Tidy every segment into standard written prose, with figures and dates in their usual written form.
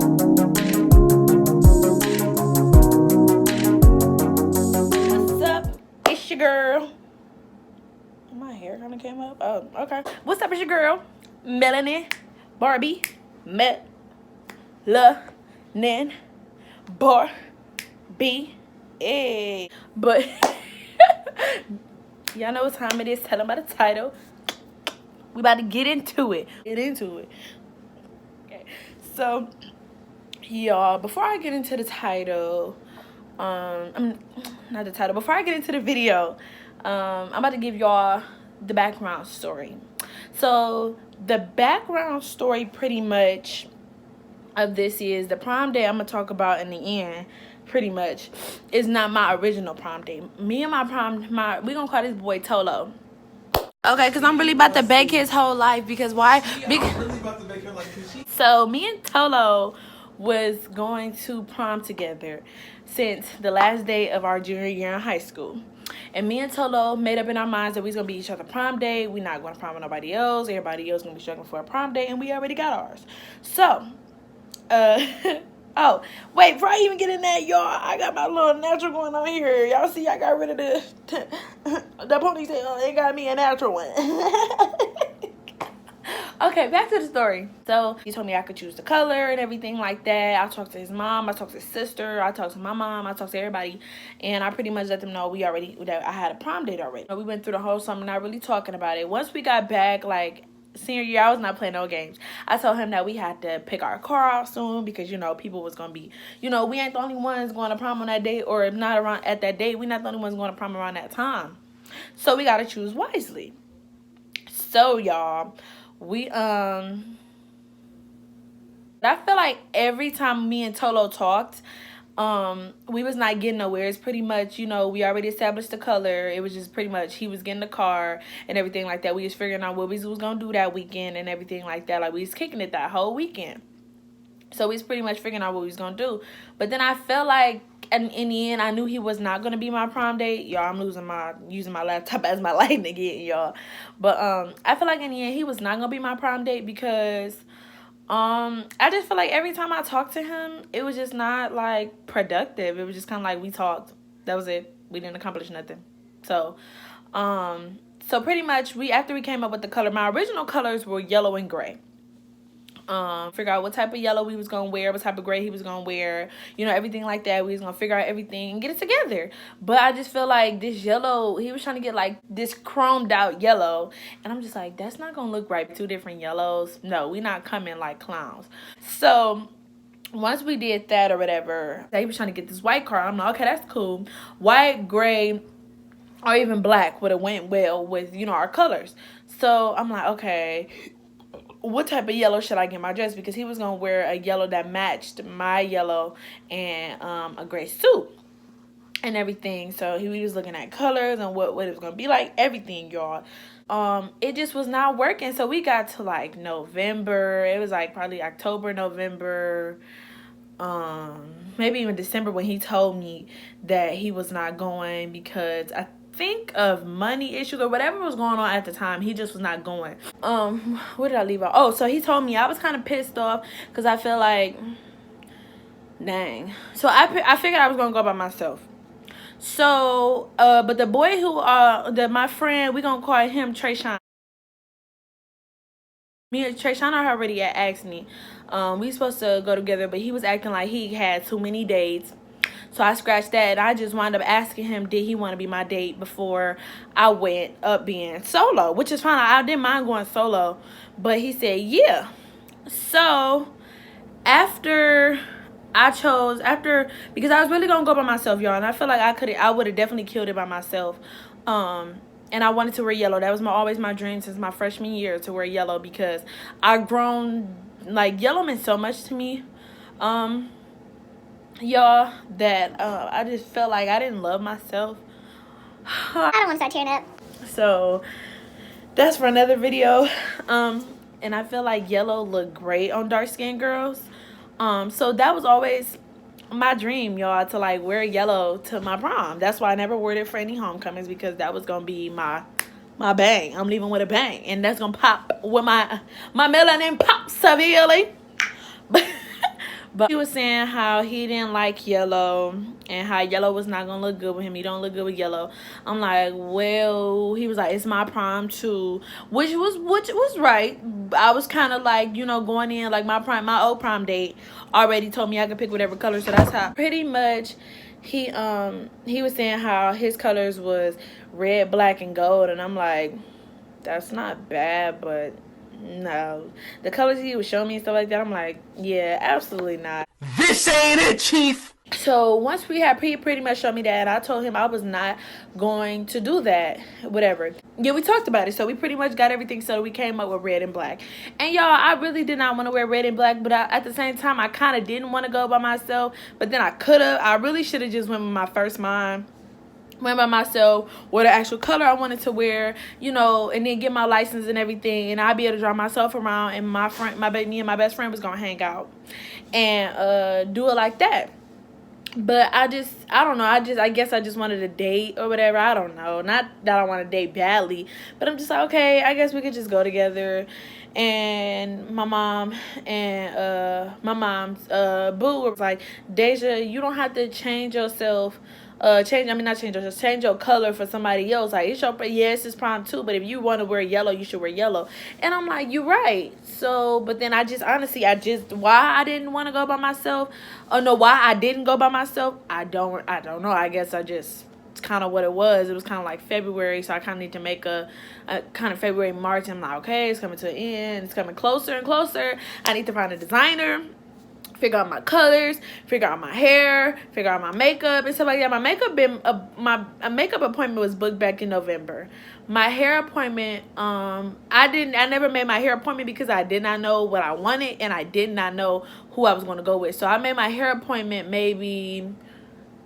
What's up? It's your girl. My hair kind of came up. Oh, okay. What's up? It's your girl, Melanie Barbie Melanin Barbie. Hey. But y'all know what time it is. Tell them by the title. We about to get into it. Okay. So, y'all, before I get into the title, not the title. Before I get into the video, I'm about to give y'all the background story. So the background story pretty much of this is the prom day I'm gonna talk about in the end. Pretty much is not my original prom day. Me and we gonna call this boy Tolo. Okay, because I'm really about to bake his whole life. Because why? So me and Tolo was going to prom together since the last day of our junior year in high school. And me and Tolo made up in our minds that we was going to be each other prom day. We're not going to prom with nobody else. Everybody else going to be struggling for a prom day. And we already got ours. So, oh, wait, before I even get in that, y'all, I got my little natural going on here. Y'all see I got rid of the ponytail. It got me a natural one. Okay, back to the story. So he told me I could choose the color and everything like that. I talked to his mom, I talked to his sister, I talked to my mom, I talked to everybody, and I pretty much let them know that I had a prom date already. We went through the whole summer, not really talking about it. Once we got back, like senior year, I was not playing no games. I told him that we had to pick our car out soon because, you know, people was going to be, you know, we ain't the only ones going to prom on that date, or if not around at that date, we not the only ones going to prom around that time. So we got to choose wisely. So, y'all, I feel like every time me and Tolo talked, we was not getting nowhere. It's pretty much, you know, we already established the color. It was just pretty much he was getting the car and everything like that. We was figuring out what we was gonna do that weekend and everything like that. Like, we was kicking it that whole weekend. So we was pretty much figuring out what we was gonna do. But then I felt like in the end, I knew he was not gonna be my prom date. Y'all, I'm using my laptop as my lighting again, y'all. But I feel like in the end he was not gonna be my prom date because I just feel like every time I talked to him, it was just not like productive. It was just kind of like we talked. That was it. We didn't accomplish nothing. So pretty much after we came up with the color, my original colors were yellow and gray. Figure out what type of yellow we was gonna wear, what type of gray he was gonna wear, you know, everything like that. We was gonna figure out everything and get it together. But I just feel like this yellow, he was trying to get like this chromed out yellow, and I'm just like, that's not gonna look right. Two different yellows. No, we not coming like clowns. So once we did that or whatever, he was trying to get this white car. I'm like, okay, that's cool. White, gray, or even black would have went well with, you know, our colors. So I'm like, okay, what type of yellow should I get my dress? Because he was going to wear a yellow that matched my yellow and a gray suit and everything. So he was looking at colors and what it was going to be like, everything, y'all. It just was not working. So we got to like November. It was like probably October, November, maybe even December when he told me that he was not going because I think of money issues or whatever was going on at the time. He just was not going. What did I leave out? Oh, so he told me. I was kind of pissed off because I feel like, dang. So I figured I was gonna go by myself. So but the boy who my friend, we gonna call him Trayshawn. Me and Trayshawn already had asked me. We supposed to go together, but he was acting like he had too many dates. So I scratched that, and I just wound up asking him, did he want to be my date before I went up being solo, which is fine. I didn't mind going solo, but he said, yeah. So after because I was really going to go by myself, y'all, and I feel like I would have definitely killed it by myself. And I wanted to wear yellow. That was always my dream since my freshman year, to wear yellow, because I've grown, like, yellow meant so much to me. Y'all, that I just felt like I didn't love myself. I don't want to start tearing up. So that's for another video. And I feel like yellow looked great on dark skinned girls. So that was always my dream, y'all, to like wear yellow to my prom. That's why I never wore it for any homecomings, because that was gonna be my bang. I'm leaving with a bang, and that's gonna pop with my melanin pop severely. But he was saying how he didn't like yellow and how yellow was not gonna look good with him. He don't look good with yellow. I'm like, well, he was like, it's my prom too, which was right. I was kind of like, you know, going in like my old prom date already told me I could pick whatever color, so that's how pretty much he was saying how his colors was red, black, and gold, and I'm like, that's not bad, but no, the colors he was showing me and stuff like that, I'm like, yeah, absolutely not. This ain't it, Chief. So once we had pretty much showed me that, I told him I was not going to do that, whatever. Yeah, we talked about it, so we pretty much got everything. So we came up with red and black. And y'all, I really did not want to wear red and black, but at the same time, I kind of didn't want to go by myself. But then I really should have just went with my first mind. Went by myself, what the actual color I wanted to wear, you know, and then get my license and everything, and I'd be able to drive myself around, and me and my best friend was gonna hang out and do it like that. But I don't know, I guess I just wanted a date or whatever. I don't know, not that I want to date badly, but I'm just like, okay, I guess we could just go together. And my mom's boo was like, Deja, you don't have to change yourself, change your color for somebody else. Like, it's your, yes, it's prom too, but if you want to wear yellow, you should wear yellow. And I'm like, you're right. So, but then honestly, why I didn't want to go by myself, or no, why I didn't go by myself, I don't know. I guess it's kind of what it was. It was kind of like February, so I kind of need to make a kind of February, March. I'm like, okay, it's coming to an end. It's coming closer and closer. I need to find a designer, figure out my colors, figure out my hair, figure out my makeup and stuff like that. My makeup appointment was booked back in November. My hair appointment, I never made my hair appointment because I did not know what I wanted, and I did not know who I was going to go with. So I made my hair appointment maybe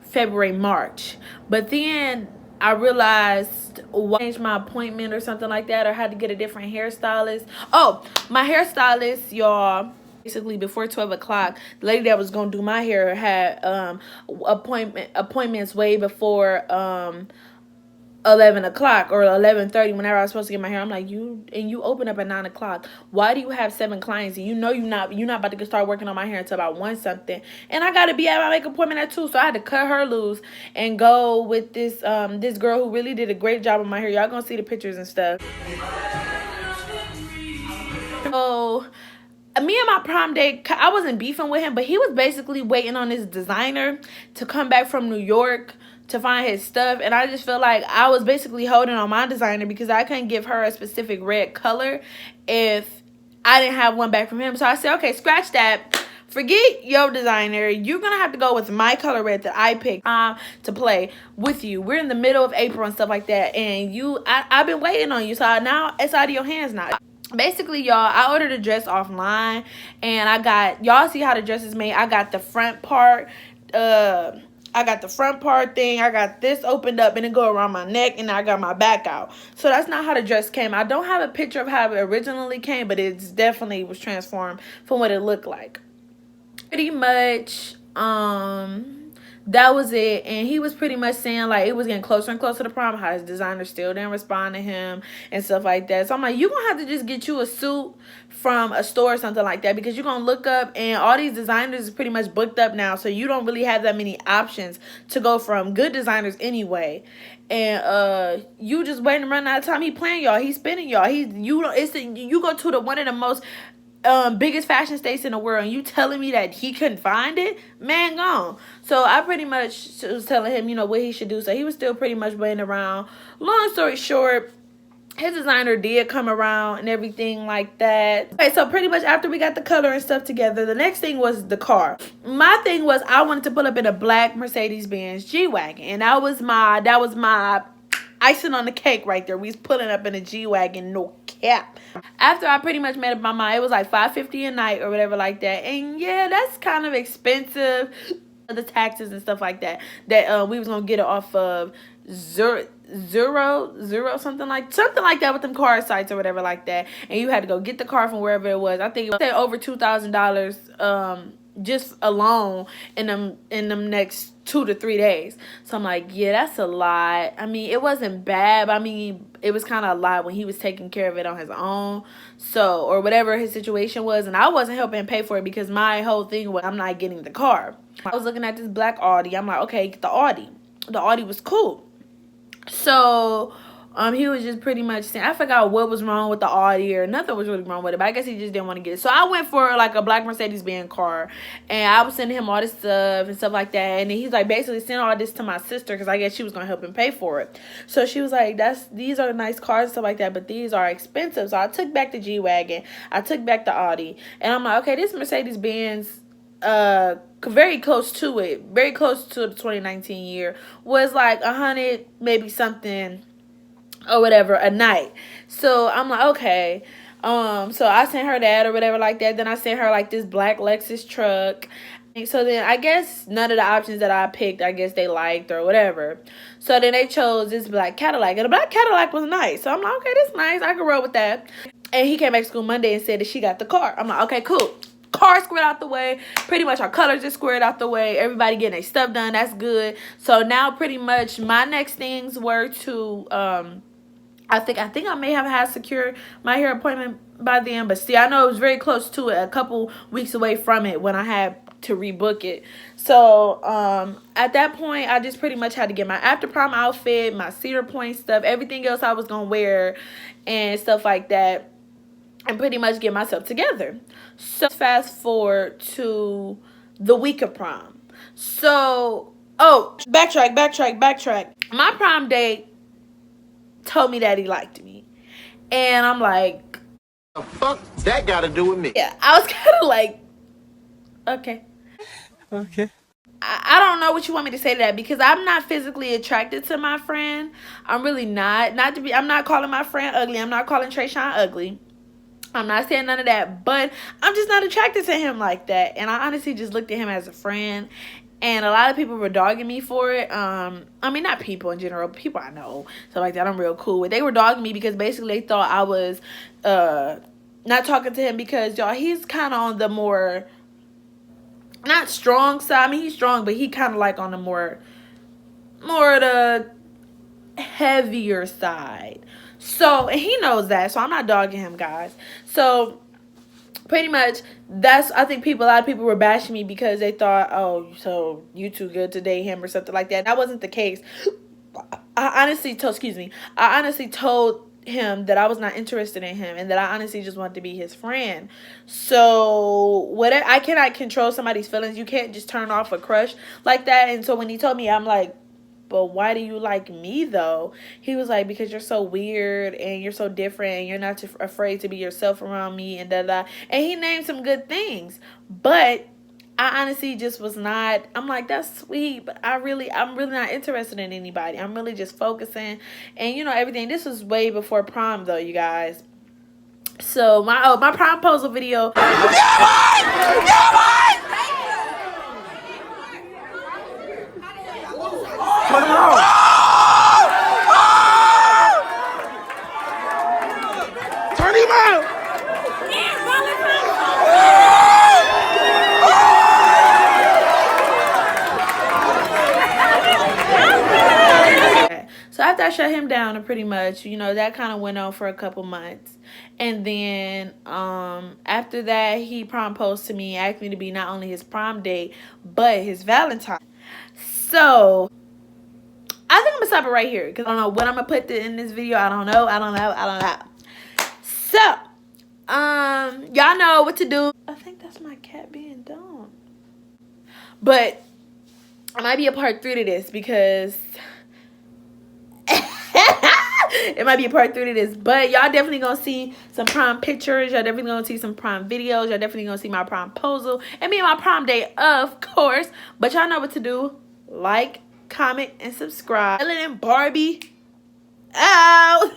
February, March. But then I realized I changed my appointment or something like that, or had to get a different hairstylist. Oh, my hairstylist, y'all, basically before 12 o'clock, the lady that was gonna do my hair had appointments way before 11 o'clock or 11:30 whenever I was supposed to get my hair. I'm like, you open up at 9 o'clock. Why do you have 7 clients and you know you're not about to start working on my hair until about 1 something, and I gotta be at my makeup appointment at 2? So I had to cut her loose and go with this this girl who really did a great job on my hair. Y'all gonna see the pictures and stuff. So me and my prom date, I wasn't beefing with him, but he was basically waiting on his designer to come back from New York to find his stuff. And I just feel like I was basically holding on my designer because I couldn't give her a specific red color if I didn't have one back from him. So I said, okay, scratch that. Forget your designer. You're going to have to go with my color red that I picked to play with you. We're in the middle of April and stuff like that. And I've been waiting on you. So now it's out of your hands now. Basically, y'all, I ordered a dress offline, and y'all see how the dress is made. I got the front part, thing. I got this opened up and it go around my neck, and I got my back out. So that's not how the dress came. I don't have a picture of how it originally came, but it definitely was transformed from what it looked like. Pretty much, that was it. And he was pretty much saying like it was getting closer and closer to prom, how his designer still didn't respond to him and stuff like that. So I'm like, you're gonna have to just get you a suit from a store or something like that, because you're gonna look up and all these designers is pretty much booked up now, so you don't really have that many options to go from, good designers anyway. And you just waiting to run out of time. He playing y'all, he's spinning y'all. You go to the one of the most biggest fashion states in the world, and you telling me that he couldn't find it? Man, gone. So I pretty much was telling him, you know, what he should do. So he was still pretty much waiting around. Long story short, his designer did come around and everything like that. Okay, so pretty much after we got the color and stuff together, the next thing was the car. My thing was I wanted to pull up in a black Mercedes-Benz G-Wagon, and that was my icing on the cake right there. We was pulling up in a G-Wagon, no cap. After I pretty much made up my mind, it was like $550 a night or whatever like that. And yeah, that's kind of expensive, the taxes and stuff like that, that we was gonna get it off of zero something like that with them car sites or whatever like that. And you had to go get the car from wherever it was. I think it was over $2,000 just alone in them next 2 to 3 days. So I'm like, yeah, that's a lot. I mean, it wasn't bad, but I mean, it was kind of a lot when he was taking care of it on his own. So, or whatever his situation was, and I wasn't helping pay for it because my whole thing was I'm not getting the car. I was looking at this black Audi. I'm like, okay, get the Audi. The Audi was cool. So he was just pretty much saying, I forgot what was wrong with the Audi, or nothing was really wrong with it, but I guess he just didn't want to get it. So I went for like a black Mercedes-Benz car, and I was sending him all this stuff and stuff like that. And then he's like, basically send all this to my sister because I guess she was gonna help him pay for it. So she was like, these are the nice cars and stuff like that, but these are expensive. So I took back the G-Wagon, I took back the Audi, and I'm like, okay, this Mercedes-Benz, very close to it, very close to the 2019 year, was like 100 maybe something or whatever a night. So I'm like, okay. So I sent her that or whatever like that. Then I sent her like this black Lexus truck. And so then I guess none of the options that I picked, I guess they liked or whatever. So then they chose this black Cadillac, and the black Cadillac was nice. So I'm like, okay, that's nice, I can roll with that. And he came back to school Monday and said that she got the car. I'm like, okay, cool. Car squared out the way. Pretty much our colors is squared out the way. Everybody getting their stuff done. That's good. So now pretty much my next things were to I think I may have had secured my hair appointment by then, but still, I know it was very close to it, a couple weeks away from it when I had to rebook it. So at that point, I just pretty much had to get my after prom outfit, my Cedar Point stuff, everything else I was gonna wear and stuff like that, and pretty much get myself together. So fast forward to the week of prom. So backtrack. My prom date told me that he liked me, and I'm like, The fuck that got to do with me? yeah, I was kind of like, okay. I don't know what you want me to say to that, because I'm not physically attracted to my friend. I'm really not. I'm not calling my friend ugly. I'm not calling Trayshawn ugly. I'm not saying none of that, but I'm just not attracted to him like that. And I honestly just looked at him as a friend, and a lot of people were dogging me for it. I mean, not people in general, but people I know, so like that I'm real cool with. They were dogging me because basically they thought I was not talking to him because, y'all, he's kind of on the more, not strong side. I mean, he's strong, but he kind of like on the more the heavier side. So, and he knows that, so I'm not dogging him, guys. So pretty much, that's, I think a lot of people were bashing me because they thought, oh, so you too good to date him or something like that. That wasn't the case. I honestly told him that I was not interested in him, and that I honestly just wanted to be his friend. So I cannot control somebody's feelings. You can't just turn off a crush like that. And so when he told me, I'm like, but why do you like me though? He was like, because you're so weird and you're so different and you're not afraid to be yourself around me and da. And he named some good things, but I honestly just was not. I'm like, that's sweet, but I'm really not interested in anybody. I'm really just focusing, and you know, everything. This was way before prom though, you guys. So my prom posal video. Turn around. Turn him out. So after I shut him down, and pretty much, you know, that kind of went on for a couple months. And then after that, he proposed to me, asked me to be not only his prom date, but his Valentine. So I think I'm gonna stop it right here because I don't know what I'm gonna put in this video. I don't know. So y'all know what to do. I think that's my cat being dumb. But it might be a part 3 to this because it might be a part 3 to this. But y'all definitely gonna see some prom pictures. Y'all definitely gonna see some prom videos. Y'all definitely gonna see my prom posal and me and my prom day, of course. But y'all know what to do. Like, comment, and subscribe. Ellen and Barbie out.